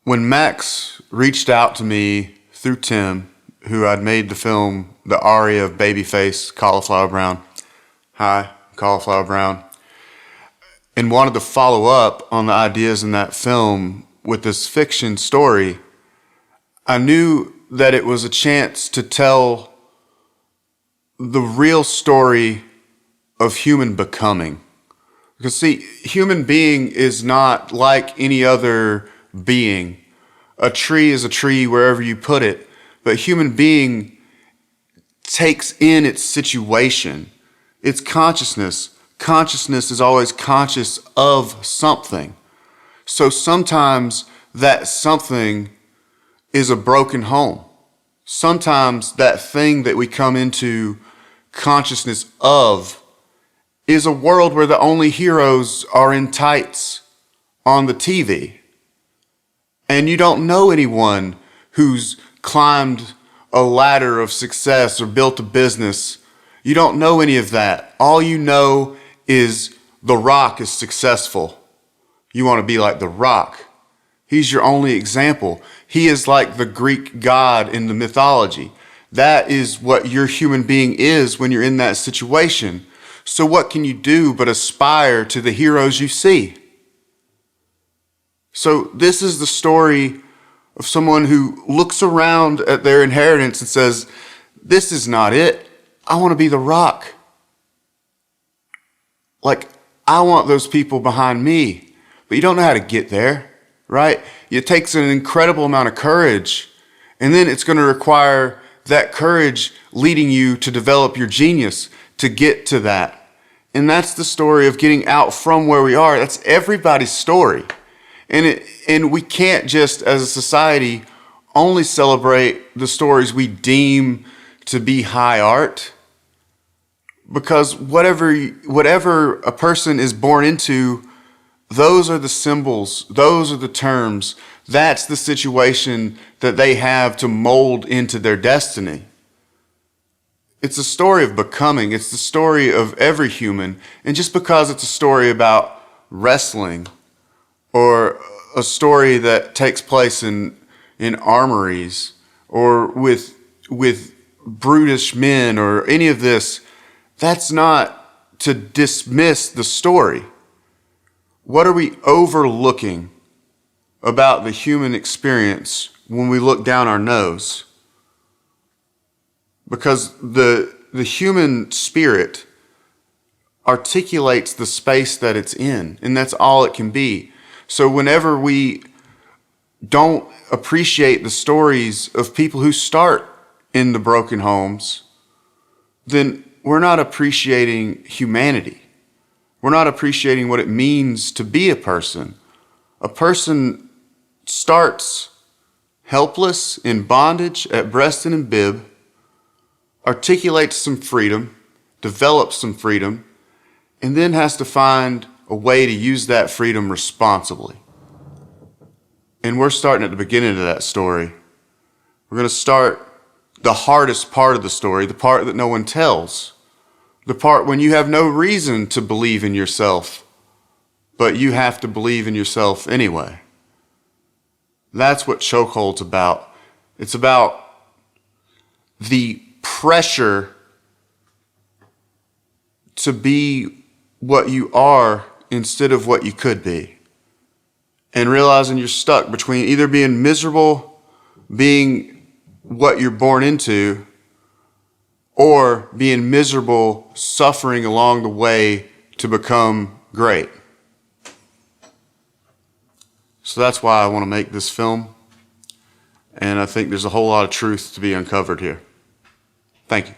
When Max reached out to me through Tim, who I'd made the film, the aria of Babyface, Cauliflower Brown, hi, Cauliflower Brown, and wanted to follow up on the ideas in that film with this fiction story, I knew that it was a chance to tell the real story of human becoming. Because see, human being is not like any other being. A tree is a tree wherever you put it, but human being takes in its situation, its consciousness. Consciousness is always conscious of something. So sometimes that something is a broken home. Sometimes that thing that we come into consciousness of is a world where the only heroes are in tights on the TV. And you don't know anyone who's climbed a ladder of success or built a business. You don't know any of that. All you know is The Rock is successful. You want to be like The Rock. He's your only example. He is like the Greek god in the mythology. That is what your human being is when you're in that situation. So what can you do but aspire to the heroes you see? So this is the story of someone who looks around at their inheritance and says, this is not it. I want to be The Rock. Like, I want those people behind me. But you don't know how to get there, right? It takes an incredible amount of courage. And then it's going to require that courage leading you to develop your genius to get to that. And that's the story of getting out from where we are. That's everybody's story. And we can't just, as a society, only celebrate the stories we deem to be high art. Because whatever a person is born into, those are the symbols, those are the terms, that's the situation that they have to mold into their destiny. It's a story of becoming. It's the story of every human. And just because it's a story about wrestling or a story that takes place in armories or with brutish men or any of this, that's not to dismiss the story. What are we overlooking about the human experience when we look down our nose? Because the human spirit articulates the space that it's in, and that's all it can be. So whenever we don't appreciate the stories of people who start in the broken homes, then we're not appreciating humanity. We're not appreciating what it means to be a person. A person starts helpless in bondage at breast and in bib, articulates some freedom, develops some freedom, and then has to find a way to use that freedom responsibly. And we're starting at the beginning of that story. We're going to start the hardest part of the story, the part that no one tells, the part when you have no reason to believe in yourself, but you have to believe in yourself anyway. That's what Chokehold's about. It's about the pressure to be what you are instead of what you could be. And realizing you're stuck between either being miserable, being what you're born into, or being miserable, suffering along the way to become great. So that's why I want to make this film. And I think there's a whole lot of truth to be uncovered here. Thank you.